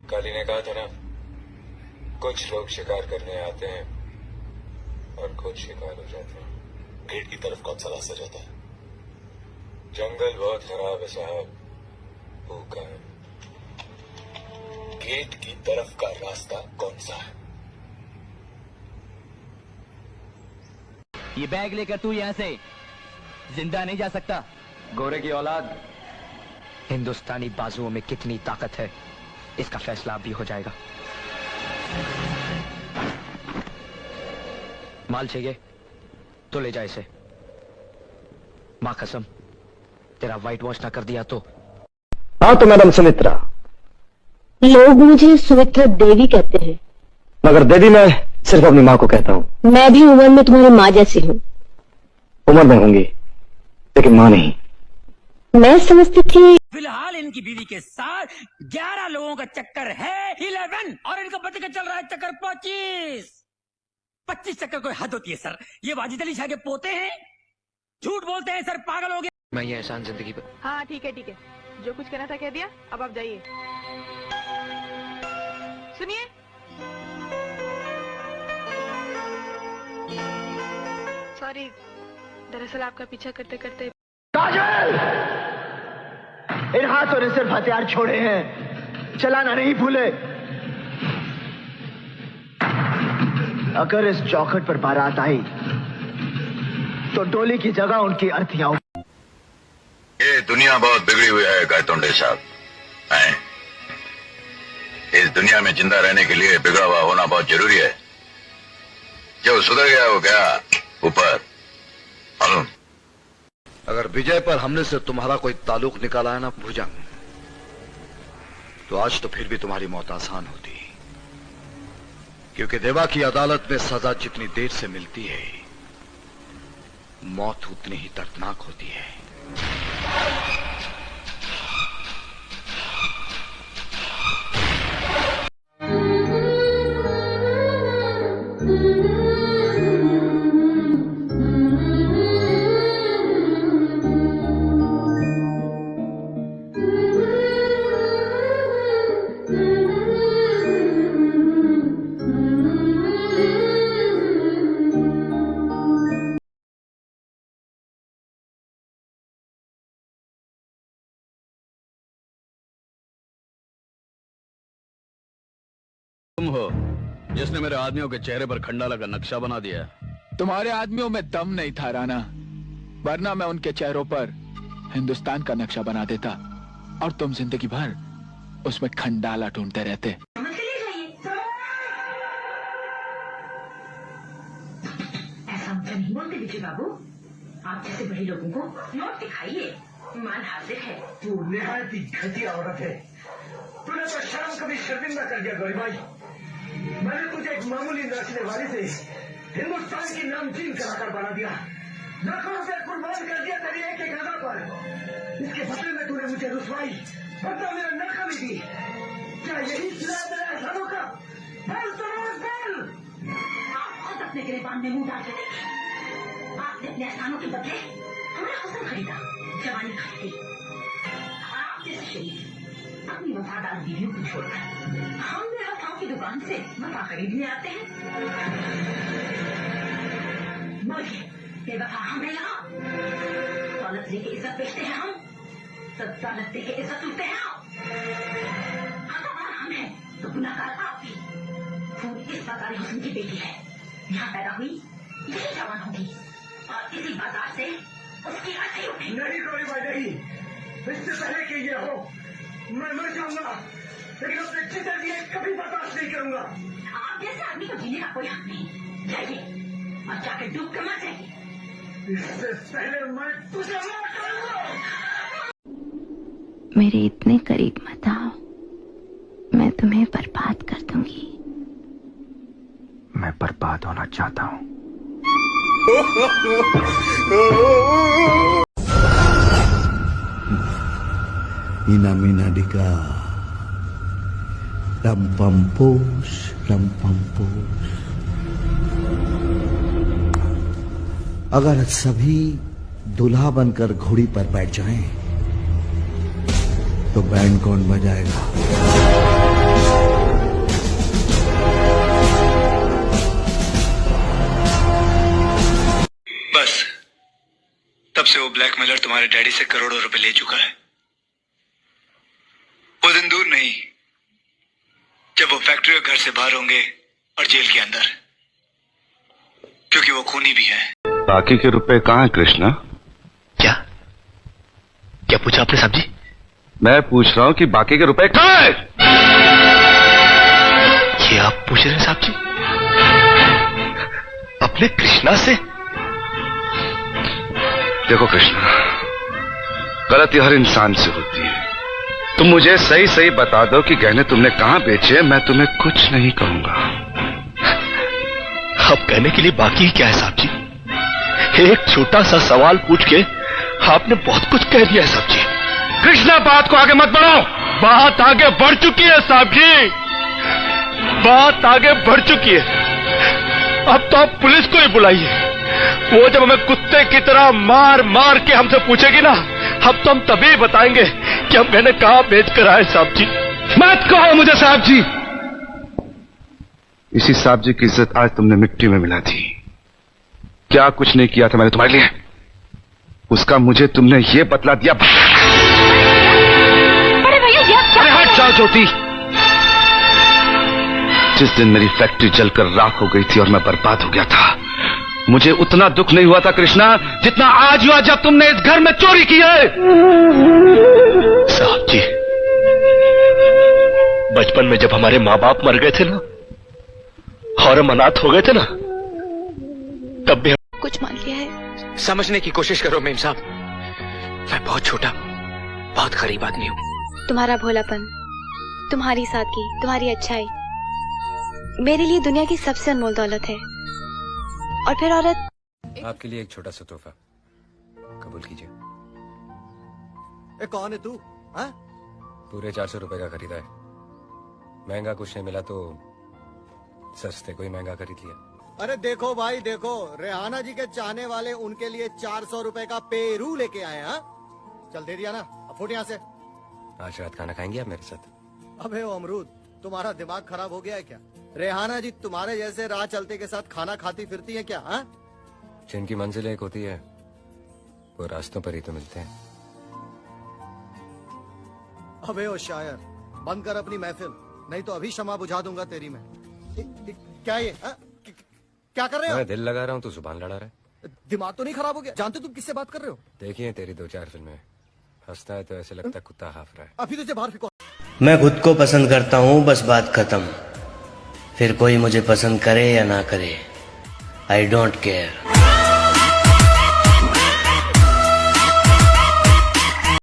काली ने कहा था ना, कुछ लोग शिकार करने आते हैं और खुद शिकार हो जाते हैं। गेट की तरफ कौन सा रास्ता जाता है? जंगल बहुत खराब है साहब, भूखा है। गेट की तरफ का रास्ता कौन सा है? ये बैग लेकर तू यहां से जिंदा नहीं जा सकता। गोरे की औलाद, हिंदुस्तानी बाजुओं में कितनी ताकत है इसका फैसला अब भी हो जाएगा। माल चाहिए तो ले जा इसे। मां कसम, तेरा व्हाइट वॉश ना कर दिया तो। हाँ तो मैडम सुमित्रा। लोग मुझे सुमित्रा देवी कहते हैं, मगर देवी मैं सिर्फ अपनी माँ को कहता हूँ। मैं भी उम्र में तुम्हारी माँ जैसी हूँ। उम्र में होंगी लेकिन माँ नहीं। मैं समझती थी फिलहाल इनकी बीवी के साथ 11 लोगों का चक्कर है 11 और इनका पति का चल रहा है चक्कर 25 चक्कर कोई हद होती है सर। ये वाजिद अली शाह के पोते हैं, झूठ बोलते हैं सर, पागल हो गए। मैं ये एहसान जिंदगी पर। हाँ ठीक है, जो कुछ कहना था कह दिया, अब आप जाइए। सुनिए, सॉरी, दरअसल आपका पीछा करते करते। काजल, इन हाथों ने सिर्फ हथियार छोड़े हैं, चलाना नहीं भूले। अगर इस चौखट पर बारात आई तो डोली की जगह उनकी अर्थियां। ये दुनिया बहुत बिगड़ी हुई है गायतोंडे साहब। इस दुनिया में जिंदा रहने के लिए बिगड़ा हुआ होना बहुत जरूरी है। जो सुधर गया वो गया ऊपर। मालूम, अगर विजय पर हमने से तुम्हारा कोई ताल्लुक निकाला है ना भुजंग, तो आज तो फिर भी तुम्हारी मौत आसान होती, क्योंकि देवा की अदालत में सजा जितनी देर से मिलती है, मौत उतनी ही दर्दनाक होती है। तुम हो जिसने मेरे आदमियों के चेहरे पर खंडाला का नक्शा बना दिया। तुम्हारे आदमियों में दम नहीं था राणा, वरना मैं उनके चेहरों पर हिंदुस्तान का नक्शा बना देता और तुम जिंदगी भर उसमें खंडाला ढूंढते रहते। ऐसा नहीं बोलते विजय बाबू, आप जैसे बड़े लोगों को नोट दिखाइए, ईमान हाजिर है। तू निहायत ही घटिया औरत है। तूने तो शर्म कभी शर्मिंदा कर दिया गौरी भाई। मैंने तुझे एक मामूली नाचने वाली से हिंदुस्तान की नामचीन कराकर बना दिया, लाखों रुपए कुर्बान कर दिया तेरी एक एक अदा पर। इसके बदले में तूने मुझे रुसवाई, बदला मेरा नाकामी दी। क्या यही सिला मेरे एहसानों का? बोल तो बोल। आप खुद अपने गिरेबान में मुंह डाल के देखिए। आपने अपने एहसानों के बदले हमारा हुस्न खरीदा, जवानी खरीदी। आप जैसे शरीफ अपनी वफादार बीवियों को छोड़कर हम बेवफाओं की दुकान से वफा खरीदने आते हैं। बोलिए, बेवफा हम हैं यहाँ। दौलत लेके इज्जत बेचते हैं हम, सब दौलत लेके इज्जत लूटते हैं हम। खतावार हम हैं तो गुनाहगार आप भी। खून इस बाजार हुस्न की बेटी है, यहाँ पैदा हुई, यही जवान होगी और इसी बाजार से उसकी अर्थी उठेगी। नहीं कोई बात नहीं, इससे पहले कि ये हो मैं मर जाऊंगा, लेकिन अपने जिंदगी लिए कभी बर्दाश्त नहीं करूंगा। आप जैसे आदमी को जीने का कोई हक नहीं। जाइए और जाके डूब कर मर जाइए। इससे पहले मैं तुझे मार करूंगा। मेरे इतने करीब मत आओ, मैं तुम्हें बर्बाद कर दूंगी। मैं बर्बाद होना चाहता हूँ। Ina mina dika rampampus. अगर सभी दूल्हा बनकर घोड़ी पर बैठ जाएं तो बैंड कौन बजाएगा? ब्लैकमेलर तुम्हारे डैडी से करोड़ों रुपए ले चुका है। वो दिन दूर नहीं जब वो फैक्ट्री और घर से बाहर होंगे और जेल के अंदर, क्योंकि वो खूनी भी है। बाकी के रुपए कहाँ है कृष्णा? क्या क्या पूछा आपने साहब जी? मैं पूछ रहा हूँ कि बाकी के रुपए कहाँ है? ये आप पूछ रहे हैं साहब जी अपने कृष्णा से? देखो कृष्णा, गलती हर इंसान से होती है। तुम मुझे सही सही बता दो कि गहने तुमने कहाँ बेचे, मैं तुम्हें कुछ नहीं कहूंगा। अब कहने के लिए बाकी ही क्या है साहब जी? एक छोटा सा सवाल पूछ के आपने बहुत कुछ कह दिया है साहब जी। कृष्णा, बात को आगे मत बढ़ाओ। बात आगे बढ़ चुकी है साहब जी, बात आगे बढ़ चुकी है। अब तो आप पुलिस को ही बुलाइए। वो जब हमें कुत्ते की तरह मार मार के हमसे पूछेगी ना, अब तो हम तभी बताएंगे कि हम गहने कहाँ बेच कर आए साहब जी। मत कहो मुझे साहब जी। इसी साहब जी की इज्जत आज तुमने मिट्टी में मिला दी। क्या कुछ नहीं किया था मैंने तुम्हारे लिए, उसका मुझे तुमने ये बतला दिया। अरे हट जाओ ज्योति। जिस दिन मेरी फैक्ट्री जलकर राख हो गई थी और मैं बर्बाद हो गया था, मुझे उतना दुख नहीं हुआ था कृष्णा जितना आज हुआ जब तुमने इस घर में चोरी की है। साहब जी, बचपन में जब हमारे माँ बाप मर गए थे ना और हम अनाथ हो गए थे ना, तब भी कुछ मान लिया है। समझने की कोशिश करो मेम साहब, मैं बहुत छोटा, बहुत गरीब आदमी हूँ। तुम्हारा भोलापन, तुम्हारी सादगी, तुम्हारी अच्छाई मेरे लिए दुनिया की सबसे अनमोल दौलत है। और फिर औरत। आपके लिए एक छोटा सा तोहफा कबूल कीजिए। कौन है तू? हाँ? पूरे 400 रुपए का खरीदा है। महंगा कुछ नहीं मिला तो सस्ते को ही महंगा खरीद लिया। अरे देखो भाई देखो, रेहाना जी के चाहने वाले उनके लिए 400 रुपए का पेरू लेके आए। हाँ, चल दे दिया ना, अब फुट यहाँ से। आज रात खाना खाएंगे आप मेरे साथ? अबे ओ अमरूद, तुम्हारा दिमाग खराब हो गया है क्या? रेहाना जी तुम्हारे जैसे राह चलते के साथ खाना खाती फिरती है क्या? हाँ, जिनकी मंजिल एक होती है वो रास्तों पर ही तो मिलते हैं। अबे ओ शायर, बंद कर अपनी महफिल, नहीं तो अभी क्षमा बुझा दूंगा तेरी मैं। क्या ये? क्या कर रहे हो? मैं दिल लगा रहा हूँ तो जुबान लड़ा रहा है। दिमाग तो नहीं खराब हो गया? जानते तुम किससे बात कर रहे हो? देखिए तेरी 2-4 फिल्में, हंसता है तो ऐसे लगता है कुत्ता हाफ रहा है। अभी तुझे बाहर फेंको। मैं खुद को पसंद करता हूँ, बस बात खत्म। फिर कोई मुझे पसंद करे या ना करे, आई डोंट केयर।